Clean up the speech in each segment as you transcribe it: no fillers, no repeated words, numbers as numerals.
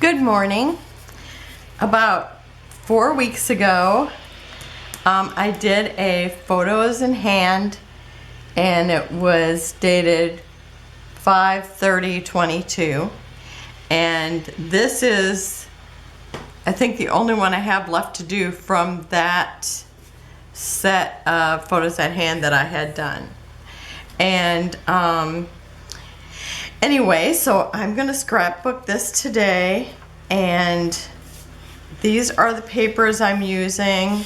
Good morning. About 4 weeks ago, I did a photos in hand, and it was dated 5/30/22, and this is, I think, the only one I have left to do from that set of photos at hand that I had done. And anyway, so I'm gonna scrapbook this today, and these are the papers I'm using.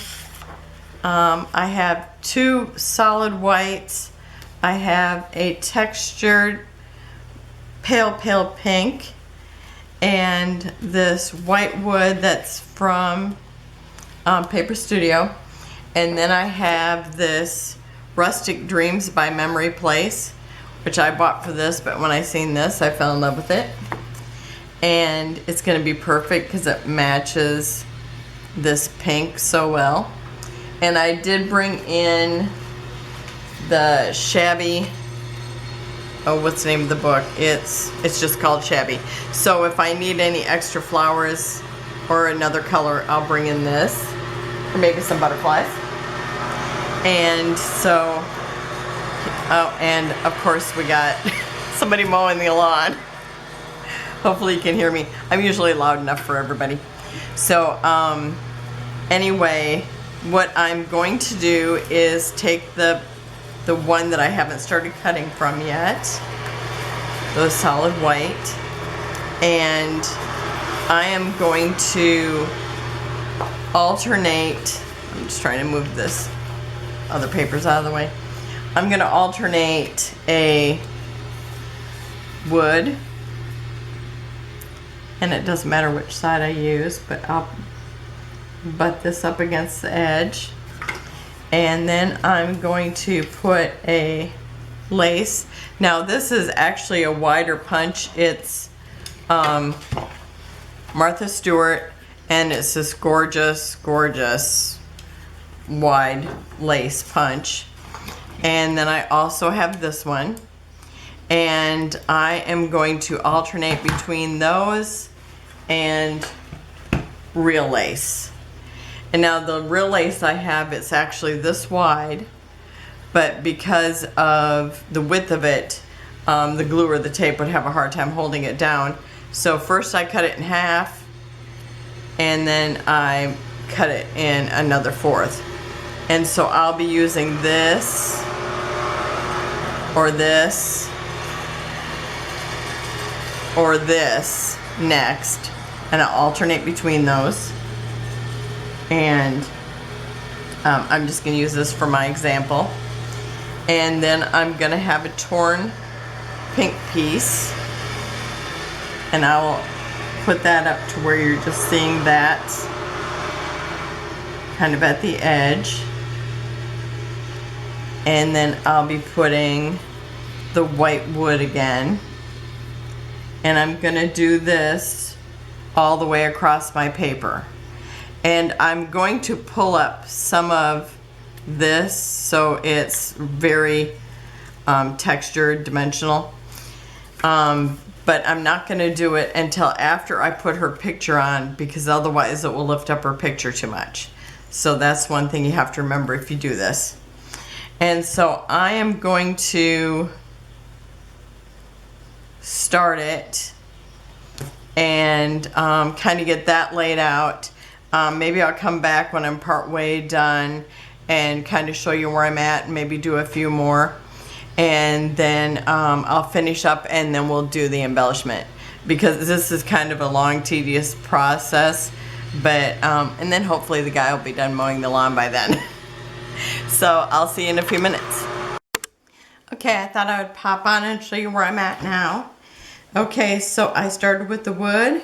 I have two solid whites. I have a textured pale pink, and this white wood that's from Paper Studio. And then I have this Rustic Dreams by Memory Place, which I bought for this, but when I seen this, I fell in love with it. And it's gonna be perfect because it matches this pink so well. And I did bring in the Shabby, oh, what's the name of the book? It's just called Shabby. So if I need any extra flowers or another color, I'll bring in this, or maybe some butterflies. And so, oh, and of course we got somebody mowing the lawn. Hopefully you can hear me. I'm usually loud enough for everybody. So anyway, what I'm going to do is take the one that I haven't started cutting from yet, the solid white, and I am going to alternate. I'm just trying to move this other papers out of the way. I'm going to alternate a wood, and it doesn't matter which side I use, but I'll butt this up against the edge, and then I'm going to put a lace. Now this is actually a wider punch. It's Martha Stewart, and it's this gorgeous wide lace punch. And then I also have this one, and I am going to alternate between those and real lace. And now the real lace I have, it's actually this wide, but because of the width of it, the glue or the tape would have a hard time holding it down. So first I cut it in half, and then I cut it in another fourth. And so I'll be using this or this or this next, and I'll alternate between those. And I'm just going to use this for my example. And then I'm going to have a torn pink piece, and I will put that up to where you're just seeing that kind of at the edge. And then I'll be putting the white wood again, and I'm gonna do this all the way across my paper. And I'm going to pull up some of this so it's very textured, dimensional, but I'm not gonna do it until after I put her picture on, because otherwise it will lift up her picture too much. So that's one thing you have to remember if you do this. And so I am going to start it and kind of get that laid out. Maybe I'll come back when I'm part way done and kind of show you where I'm at, and maybe do a few more. And then I'll finish up, and then we'll do the embellishment, because this is kind of a long, tedious process. But and then hopefully the guy will be done mowing the lawn by then. So I'll see you in a few minutes. Okay, I thought I would pop on and show you where I'm at now. Okay, so I started with the wood.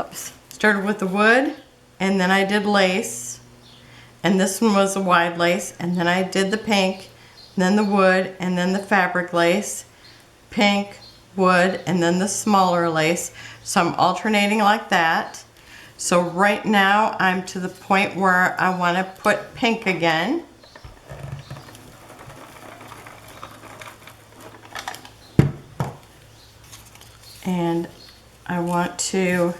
Oops. Started with the wood, and then I did lace. And this one was a wide lace. And then I did the pink, then the wood, and then the fabric lace. Pink, wood, and then the smaller lace. So I'm alternating like that. So right now I'm to the point where I want to put pink again. And I want to,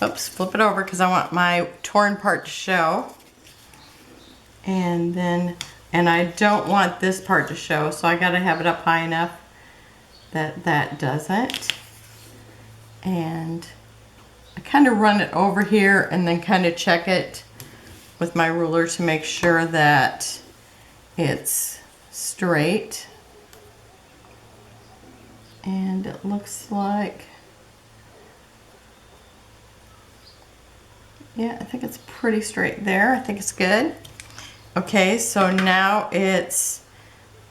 oops, flip it over because I want my torn part to show. And then, and I don't want this part to show, so I gotta have it up high enough that that doesn't. And I kind of run it over here and then kind of check it with my ruler to make sure that it's straight. And it looks like, yeah, I think it's pretty straight there. I think it's good. Okay, so now it's,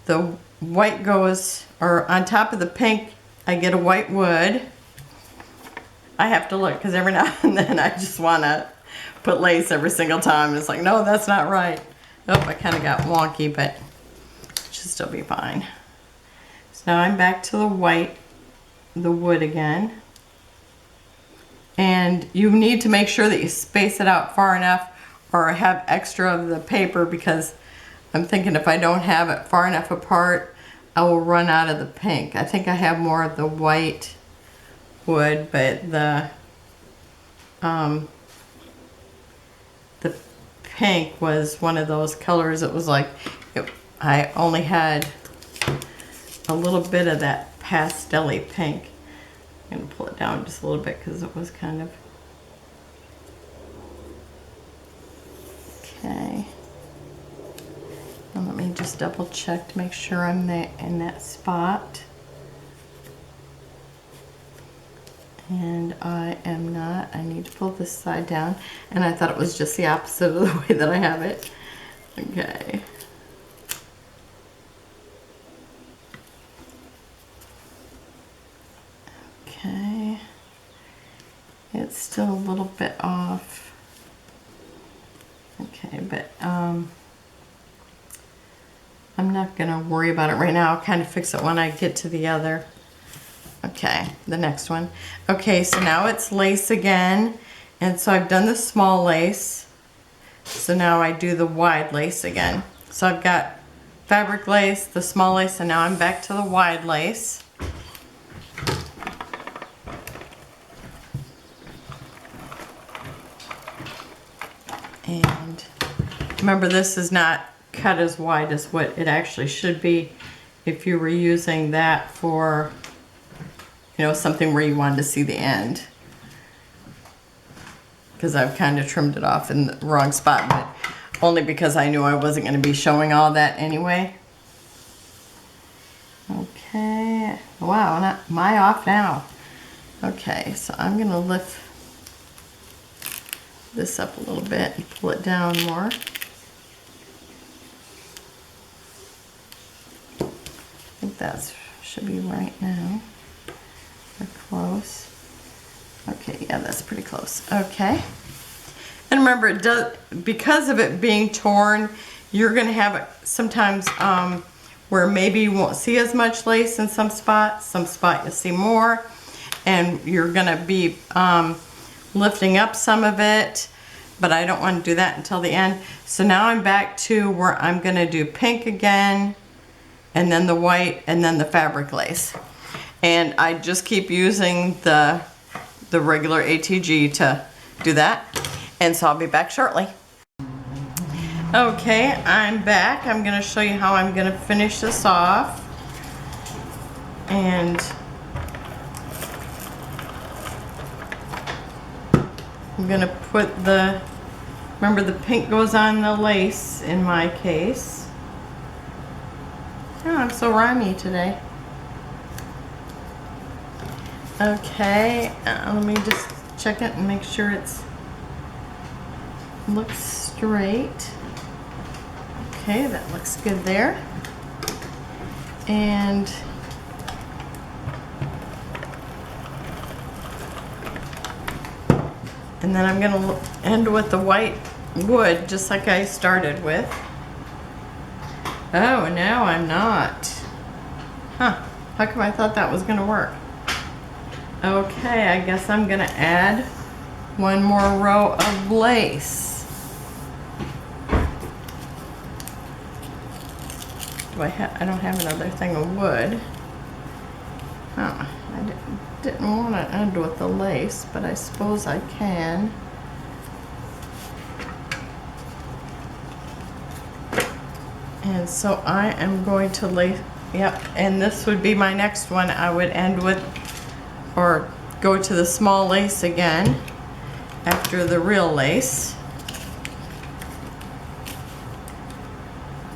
the white goes, or on top of the pink, I get a white wood. I have to look because every now and then I just want to put lace every single time. It's like, no, that's not right. Oh, I kind of got wonky, but it should still be fine. So now I'm back to the white, the wood again. And you need to make sure that you space it out far enough or have extra of the paper, because I'm thinking if I don't have it far enough apart, I will run out of the pink. I think I have more of the white wood, but the pink was one of those colors. It was like, I only had a little bit of that pastel-y pink. I'm gonna pull it down just a little bit because it was kind of, okay. And let me just double check to make sure I'm there in that spot. And I am not. I need to pull this side down. And I thought it was just the opposite of the way that I have it. Okay. Okay. It's still a little bit off. Okay, but I'm not gonna worry about it right now. I'll kind of fix it when I get to the other. Okay, the next one. Okay, so now it's lace again. And so I've done the small lace. So now I do the wide lace again. So I've got fabric lace, the small lace, and now I'm back to the wide lace. And remember, this is not cut as wide as what it actually should be if you were using that for, you know, something where you wanted to see the end. Because I've kind of trimmed it off in the wrong spot, but only because I knew I wasn't going to be showing all that anyway. Okay, wow, not my off now. Okay, so I'm going to lift this up a little bit and pull it down more. I think that should be right now. We're close. Okay, yeah, that's pretty close. Okay. And remember, it does, because of it being torn, you're going to have it sometimes where maybe you won't see as much lace in some spots you'll see more, and you're going to be lifting up some of it, but I don't want to do that until the end. So now I'm back to where I'm going to do pink again, and then the white, and then the fabric lace. And I just keep using the regular ATG to do that. And so I'll be back shortly. Okay, I'm back. I'm going to show you how I'm going to finish this off. And I'm going to put the, remember the pink goes on the lace in my case. Oh, I'm so rhymey today. Okay, let me just check it and make sure it's looks straight. Okay, that looks good there. And then I'm going to end with the white wood, just like I started with. Oh, now I'm not. Huh, how come I thought that was going to work? Okay, I guess I'm going to add one more row of lace. I don't have another thing of wood. Oh, I didn't. didn't want to end with the lace, but I suppose I can. And so I am going to lace, yep, and this would be my next one. I would end with, or go to the small lace again after the real lace.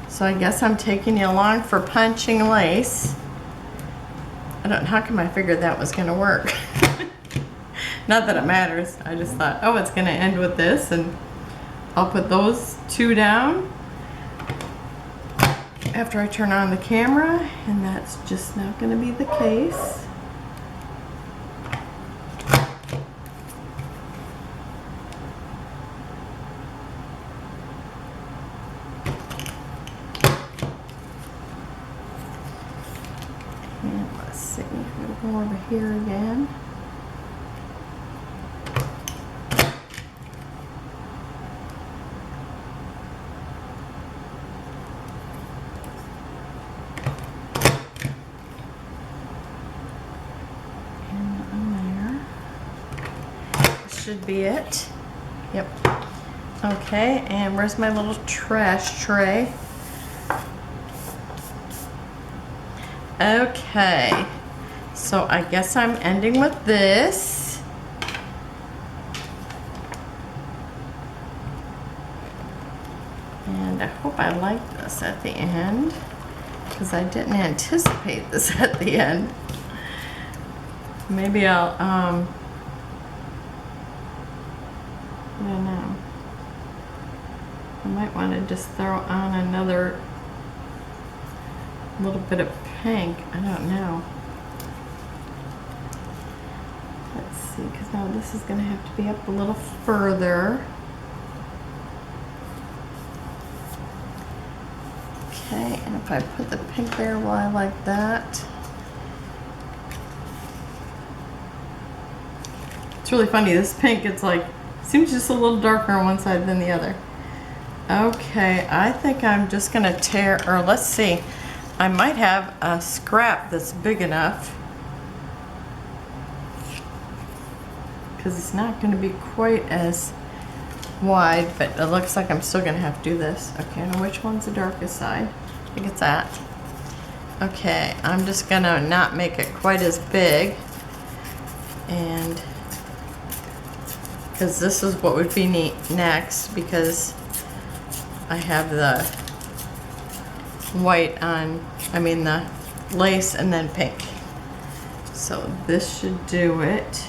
So I guess I'm taking you along for punching lace. I don't know, how come I figured that was gonna work? Not that it matters, I just thought, oh, it's gonna end with this, and I'll put those two down after I turn on the camera, and that's just not gonna be the case. And let's see, I'm gonna go over here again. Should be it. Yep. Okay, and where's my little trash tray? Okay, so I guess I'm ending with this. And I hope I like this at the end, because I didn't anticipate this at the end. Maybe I'll, I don't know. I might want to just throw on another little bit of pink. I don't know. Let's see, because now this is going to have to be up a little further. Okay, and if I put the pink there, well, I like that. It's really funny, this pink, it's like, seems just a little darker on one side than the other. Okay, I think I'm just gonna tear, or let's see, I might have a scrap that's big enough, because it's not gonna be quite as wide, but it looks like I'm still gonna have to do this. Okay, now which one's the darkest side? I think it's that. Okay, I'm just gonna not make it quite as big, and because this is what would be neat next, because I have the white on, I mean the lace and then pink. So this should do it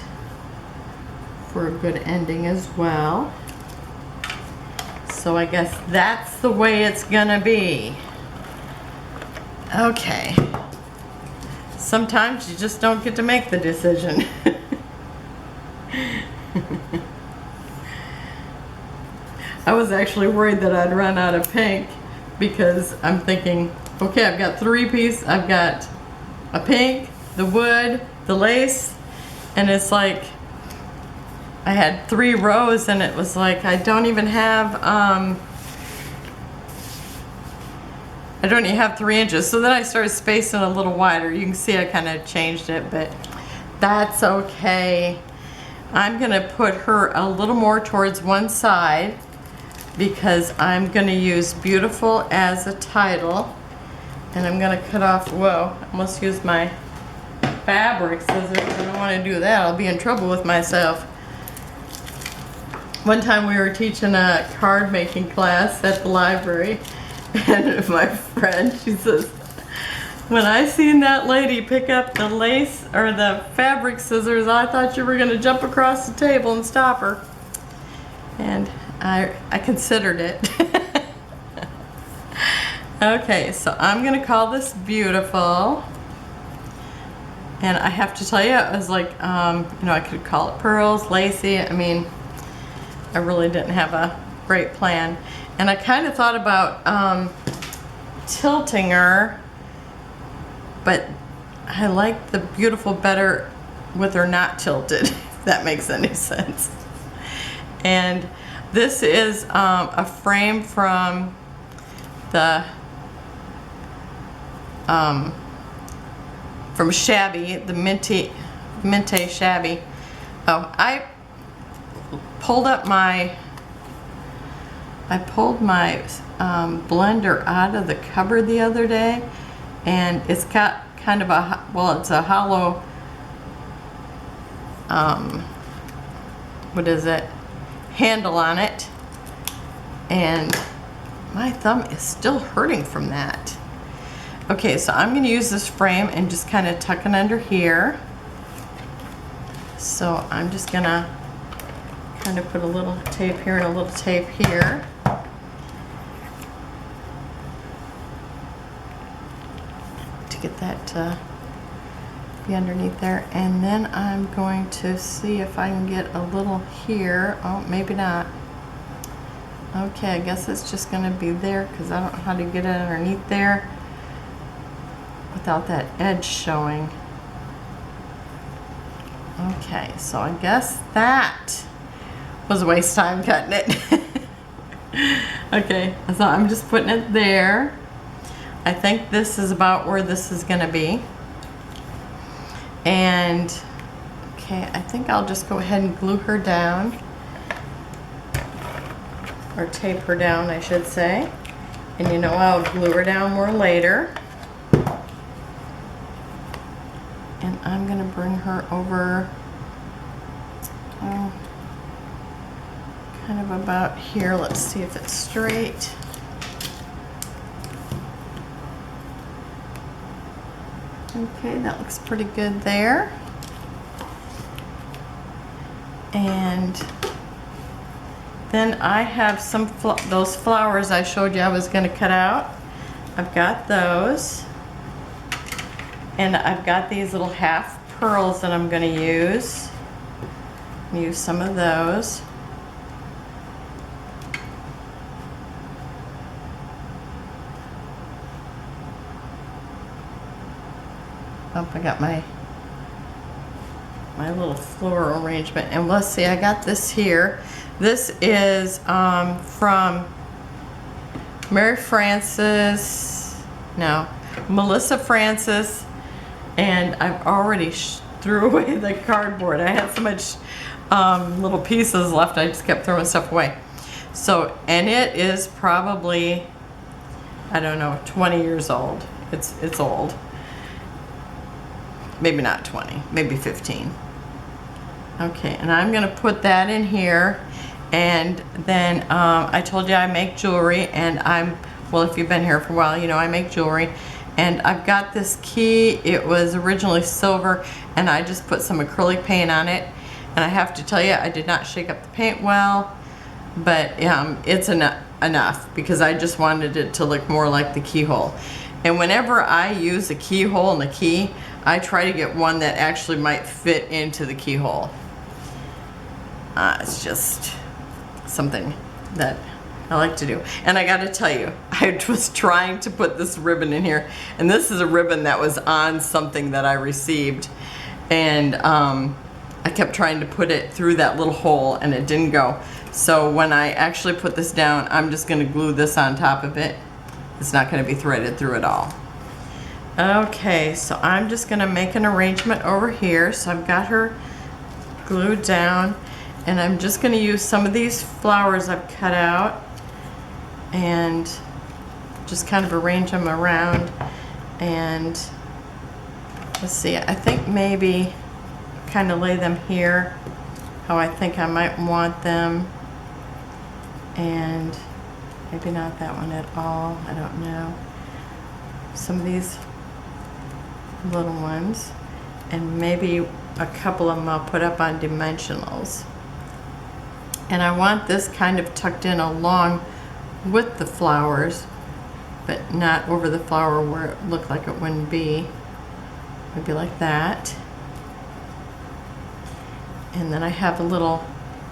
for a good ending as well. So I guess that's the way it's gonna be. Okay. Sometimes you just don't get to make the decision. I was actually worried that I'd run out of pink, because I'm thinking, okay, I've got three pieces. I've got a pink, the wood, the lace, and it's like I had 3 rows, and it was like I don't even have I don't even have 3 inches. So then I started spacing a little wider. You can see I kind of changed it, but that's okay. I'm gonna put her a little more towards one side, because I'm going to use Beautiful as a title, and I'm going to cut off, whoa, I almost used my fabric scissors. I don't want to do that, I'll be in trouble with myself. One time we were teaching a card making class at the library, and my friend, she says, when I seen that lady pick up the lace or the fabric scissors, I thought you were going to jump across the table and stop her. And I considered it. Okay, so I'm gonna call this Beautiful, and I have to tell you, I was like, you know, I could call it Pearls, Lacy. I mean, I really didn't have a great plan, and I kind of thought about tilting her, but I like the Beautiful better with her not tilted, if that makes any sense. And this is a frame from the from Shabby, the Mintay Shabby. Oh, I pulled my blender out of the cupboard the other day, and it's got kind of a, well, it's a hollow, what is it, handle on it, and my thumb is still hurting from that. Okay, so I'm going to use this frame and just kind of tuck it under here. So I'm just going to kind of put a little tape here and a little tape here. To get that to be underneath there. And then I'm going to see if I can get a little here. Oh, maybe not. Okay, I guess it's just going to be there because I don't know how to get it underneath there without that edge showing. Okay, so I guess that was a waste of time cutting it. Okay, so I'm just putting it there. I think this is about where this is going to be. And, okay, I think I'll just go ahead and glue her down. Or tape her down, I should say. And you know I'll glue her down more later. And I'm going to bring her over, kind of about here. Let's see if it's straight. Okay, that looks pretty good there. And then I have some those flowers I showed you I was going to cut out. I've got those. And I've got these little half pearls that I'm going to use. Use some of those. Oh, I got my little floral arrangement. And let's see, I got this here. This is from Melissa Francis. And I've already threw away the cardboard. I had so much little pieces left, I just kept throwing stuff away. So, and it is probably, I don't know, 20 years old. It's old. Maybe not 20, maybe 15. Okay, and I'm gonna put that in here. And then I told you I make jewelry, and well, if you've been here for a while, you know I make jewelry. And I've got this key. It was originally silver, and I just put some acrylic paint on it. And I have to tell you, I did not shake up the paint well, but it's enough because I just wanted it to look more like the keyhole. And whenever I use a keyhole in the key, I try to get one that actually might fit into the keyhole. It's just something that I like to do. And I got to tell you, I was trying to put this ribbon in here, and this is a ribbon that was on something that I received, and I kept trying to put it through that little hole and it didn't go. So when I actually put this down, I'm just going to glue this on top of it. It's not going to be threaded through at all. Okay, so I'm just going to make an arrangement over here. So I've got her glued down, and I'm just going to use some of these flowers I've cut out and just kind of arrange them around. And let's see, I think maybe kind of lay them here how I think I might want them, and maybe not that one at all, I don't know. Some of these little ones, and maybe a couple of them I'll put up on dimensionals. And I want this kind of tucked in along with the flowers, but not over the flower where it looked like it wouldn't be. Maybe like that. And then I have a little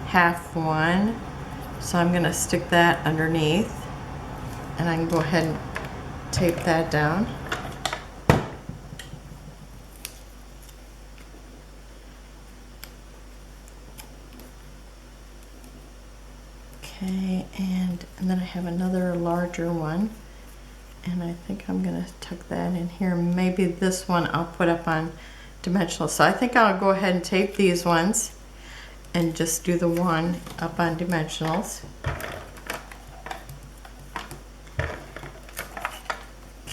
half one, so I'm going to stick that underneath, and I can go ahead and tape that down. Okay, and then I have another larger one, and I think I'm going to tuck that in here. Maybe this one I'll put up on dimensional. So I think I'll go ahead and tape these ones and just do the one up on dimensionals.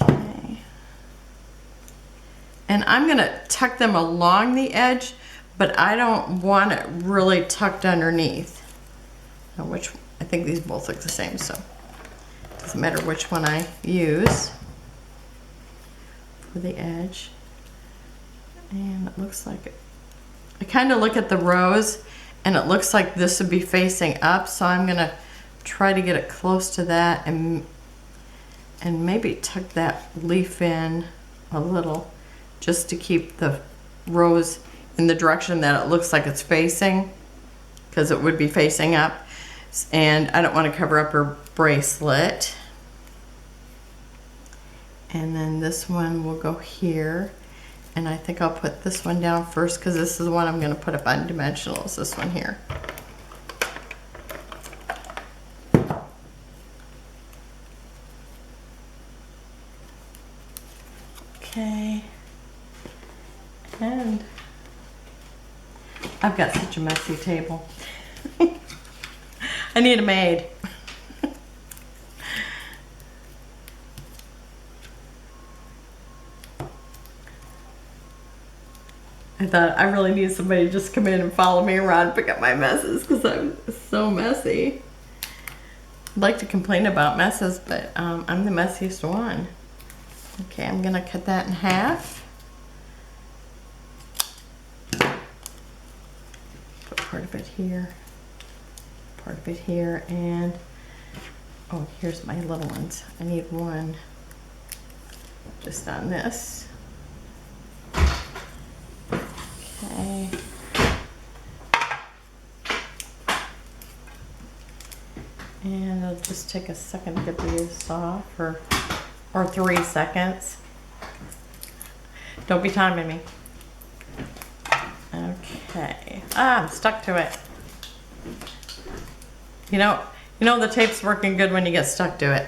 Okay. And I'm gonna tuck them along the edge, but I don't want it really tucked underneath. Now I think these both look the same, so it doesn't matter which one I use for the edge. And it looks like it. I kind of look at the rows and it looks like this would be facing up, so I'm gonna try to get it close to that and maybe tuck that leaf in a little just to keep the rows in the direction that it looks like it's facing, because it would be facing up. And I don't want to cover up her bracelet. And then this one will go here. And I think I'll put this one down first because this is the one I'm going to put up on dimensionals, this one here. Okay. And I've got such a messy table. I need a maid. I thought I really need somebody to just come in and follow me around and pick up my messes because I'm so messy. I'd like to complain about messes, but I'm the messiest one. Okay, I'm gonna cut that in half. Put part of it here, part of it here, and oh, here's my little ones. I need one just on this. Okay. And it'll just take a second to get these off, or 3 seconds. Don't be timing me. Okay. I'm stuck to it. You know the tape's working good when you get stuck to it.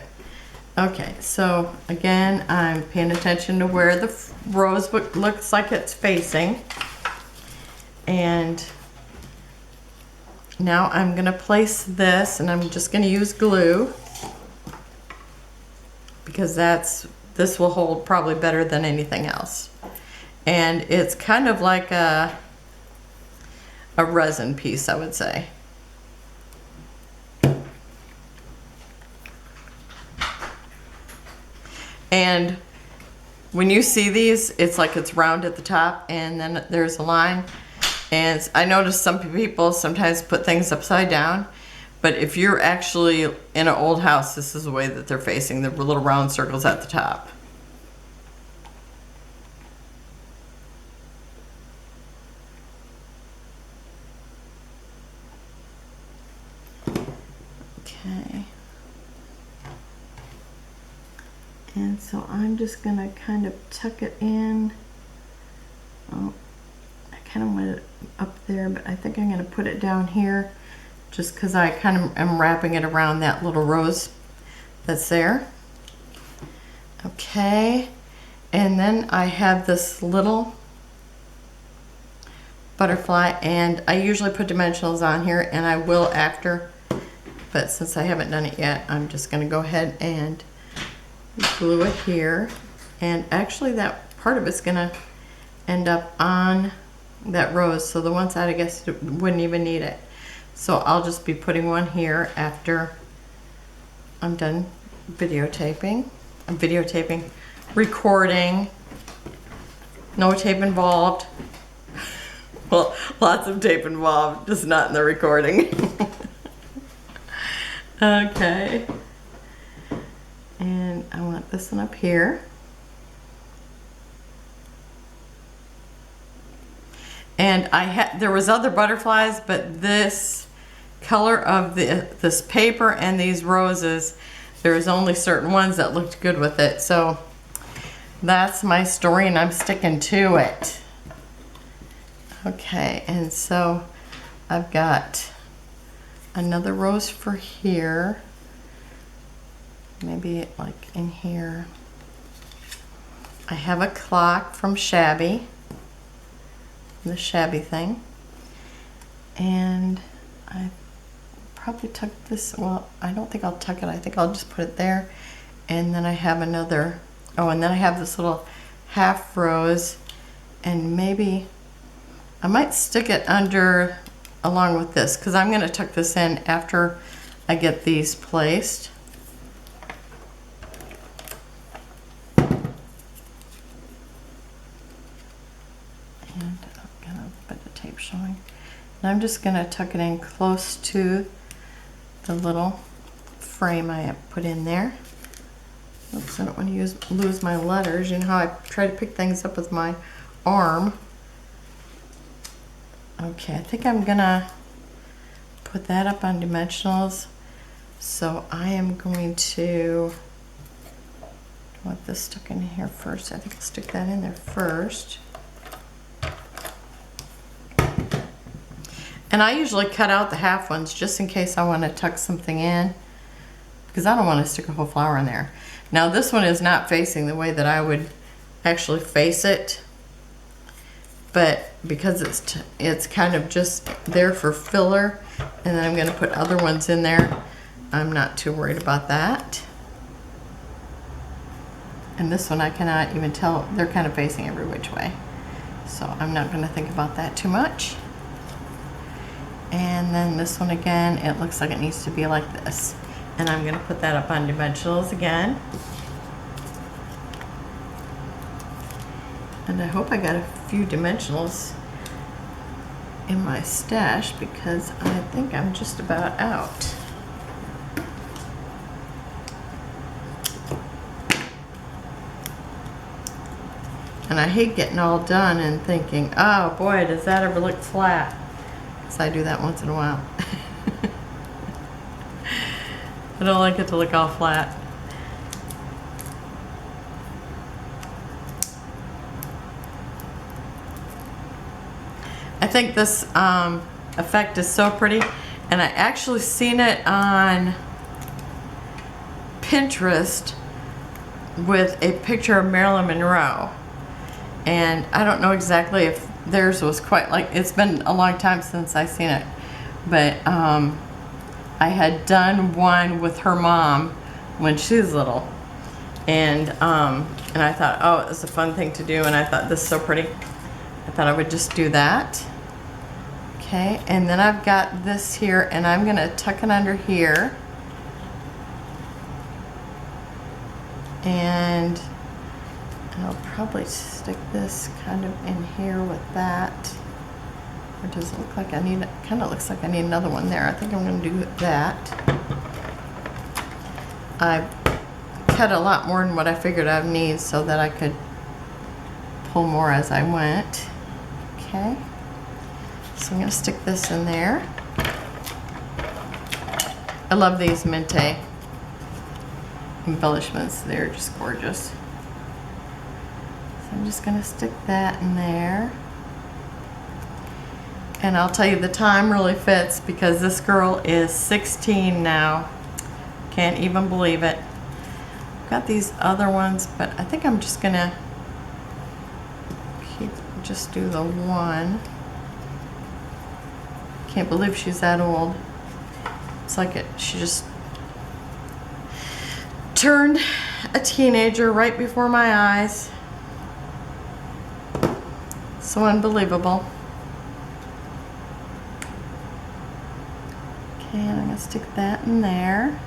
Okay, so again, I'm paying attention to where the rose book looks like it's facing. And now I'm gonna place this, and I'm just gonna use glue because this will hold probably better than anything else. And it's kind of like a resin piece, I would say. And when you see these, it's like it's round at the top and then there's a line. And I noticed some people sometimes put things upside down, but if you're actually in an old house, this is the way that they're facing, the little round circles at the top. Okay. And so I'm just gonna kind of tuck it in. Oh, I kind of want it up there, but I think I'm gonna put it down here just because I kind of am wrapping it around that little rose that's there. Okay, and then I have this little butterfly, and I usually put dimensionals on here, and I will after, but since I haven't done it yet, I'm just gonna go ahead and glue it here. And actually that part of it's gonna end up on that rose, so the one side I guess wouldn't even need it. So I'll just be putting one here after I'm done videotaping. I'm videotaping, recording, no tape involved. Well, lots of tape involved, just not in the recording. Okay. And I want this one up here. And there was other butterflies, but this color of this paper and these roses, there's only certain ones that looked good with it. So that's my story, and I'm sticking to it. Okay, and so I've got another rose for here. Maybe like in here. I have a clock from Shabby. the shabby thing. And I probably tuck this, well, I don't think I'll tuck it. I think I'll just put it there. And then I have another, oh, and then I have this little half rose, and maybe I might stick it under along with this, because I'm going to tuck this in after I get these placed. And I've got a bit of tape showing. And I'm just going to tuck it in close to the little frame I have put in there. Oops, I don't want to lose my letters. You know how I try to pick things up with my arm. Okay, I think I'm gonna put that up on dimensionals. So I am going to, I want this stuck in here first. I think I'll stick that in there first. And I usually cut out the half ones just in case I want to tuck something in, because I don't want to stick a whole flower in there. Now this one is not facing the way that I would actually face it, but because it's kind of just there for filler, and then I'm going to put other ones in there, I'm not too worried about that. And this one I cannot even tell, they're kind of facing every which way, so I'm not going to think about that too much. And then this one again, it looks like it needs to be like this. And I'm going to put that up on dimensionals again. And I hope I got a few dimensionals in my stash, because I think I'm just about out. And I hate getting all done and thinking, oh boy, does that ever look flat? Because I do that once in a while. I don't like it to look all flat. I think this effect is so pretty, and I actually seen it on Pinterest with a picture of Marilyn Monroe, and I don't know exactly if theirs was quite like, it's been a long time since I seen it, but I had done one with her mom when she was little, and I thought, oh, it was a fun thing to do, and I thought, this is so pretty, I thought I would just do that. Okay, and then I've got this here, and I'm going to tuck it under here, and I'll probably stick this kind of in here with that. Or does it look like I need, it kind of looks like I need another one there. I think I'm going to do that. I cut a lot more than what I figured I'd need so that I could pull more as I went. Okay, so I'm going to stick this in there. I love these Mintay embellishments. They're just gorgeous. So I'm just going to stick that in there. And I'll tell you, the time really fits because this girl is 16 now. Can't even believe it. I've got these other ones, but I think I'm just going to just do the one. Can't believe she's that old. It's like she just turned a teenager right before my eyes. So unbelievable. Okay, and I'm going to stick that in there.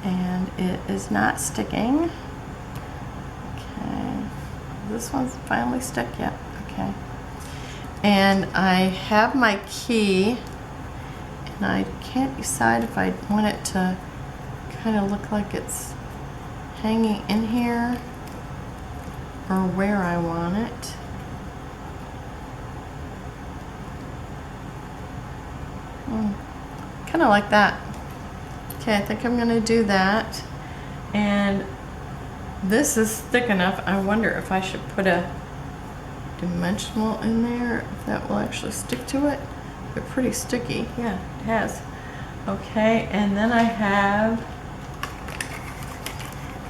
And it is not sticking. Okay, this one's finally stuck yet. Okay. And I have my key, and I can't decide if I want it to kind of look like it's hanging in here or where I want it. Kind of like that. Okay, I think I'm going to do that. And this is thick enough. I wonder if I should put a dimensional in there, if that will actually stick to it. They're pretty sticky. Yeah, it has. Okay, and then I have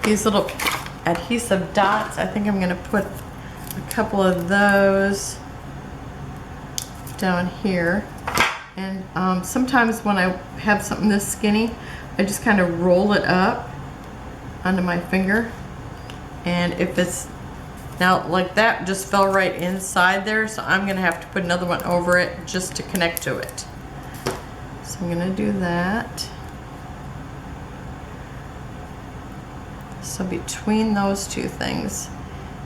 these little adhesive dots. I think I'm going to put a couple of those down here. And sometimes when I have something this skinny, I just kind of roll it up onto my finger. And if it's, now like that just fell right inside there, so I'm gonna have to put another one over it just to connect to it. So I'm gonna do that. So between those two things,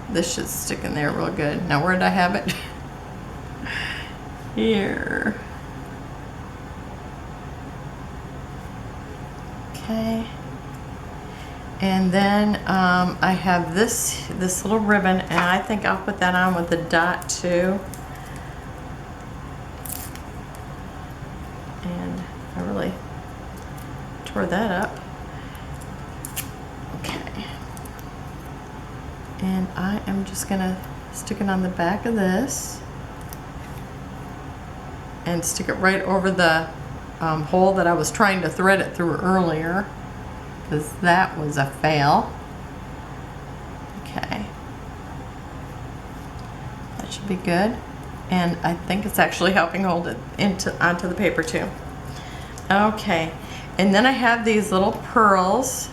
this should stick in there real good. Now where did I have it? Here. Okay. And then I have this little ribbon, and I think I'll put that on with the dot too. And I really tore that up. Okay. And I am just gonna stick it on the back of this and stick it right over the hole that I was trying to thread it through earlier, because that was a fail. Okay. That should be good. And I think it's actually helping hold it onto the paper too. Okay. And then I have these little pearls,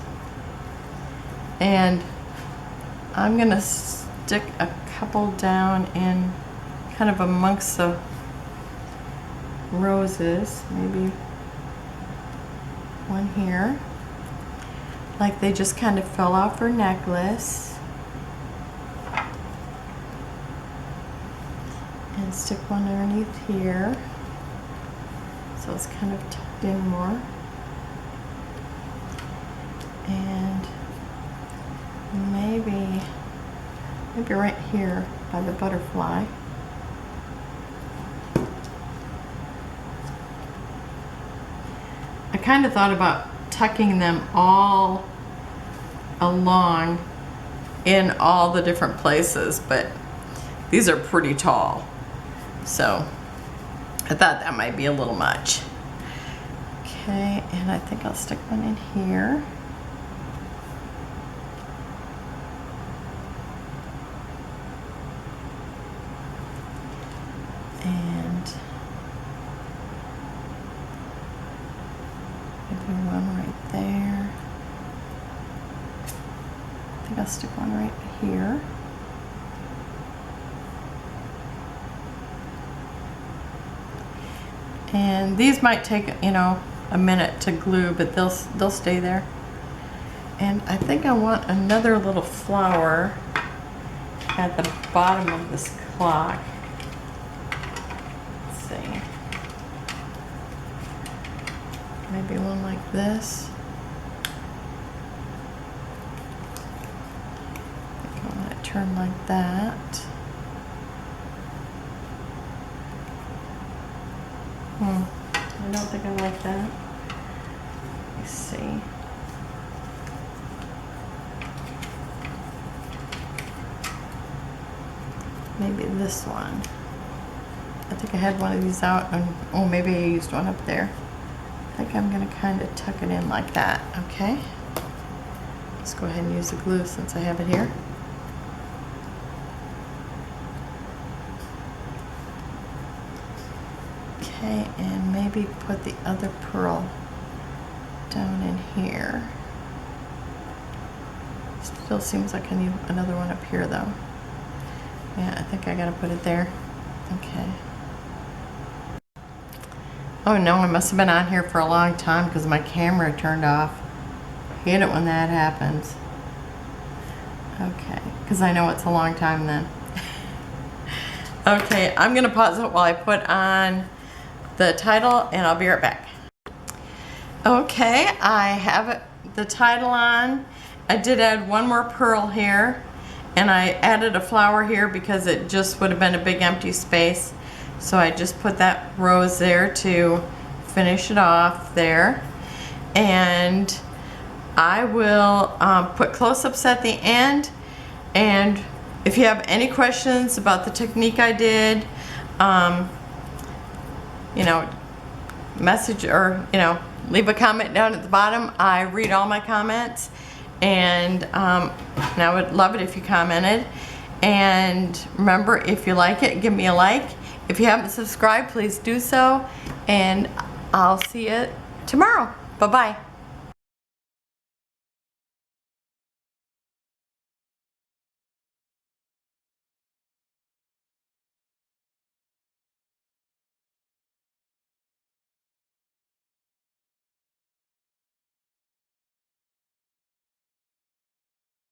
and I'm gonna stick a couple down in kind of amongst the roses, maybe one here, like they just kind of fell off her necklace, and stick one underneath here so it's kind of tucked in more, and maybe right here by the butterfly. I kind of thought about tucking them all along in all the different places, but these are pretty tall, so I thought that might be a little much. Okay, and I think I'll stick one in here. One right there. I think I'll stick one right here. And these might take, you know, a minute to glue, but they'll stay there. And I think I want another little flower at the bottom of this clock. Let's see. Maybe one like this. I think I want it turned like that. I don't think I like that. Let me see. Maybe this one. I think I had one of these out, and oh, maybe I used one up there. I think I'm gonna kind of tuck it in like that, okay? Let's go ahead and use the glue since I have it here. Okay, and maybe put the other pearl down in here. Still seems like I need another one up here though. Yeah, I think I gotta put it there. Okay. Oh no, I must have been on here for a long time because my camera turned off. I hate it when that happens. Okay, because I know it's a long time then. Okay, I'm gonna pause it while I put on the title, and I'll be right back. Okay, I have the title on. I did add one more pearl here, and I added a flower here because it just would have been a big empty space. So I just put that rose there to finish it off there. And I will put close-ups at the end. And if you have any questions about the technique I did, you know, message or, you know, leave a comment down at the bottom. I read all my comments, and I would love it if you commented. And remember, if you like it, give me a like. If you haven't subscribed, please do so, and I'll see you tomorrow. Bye-bye.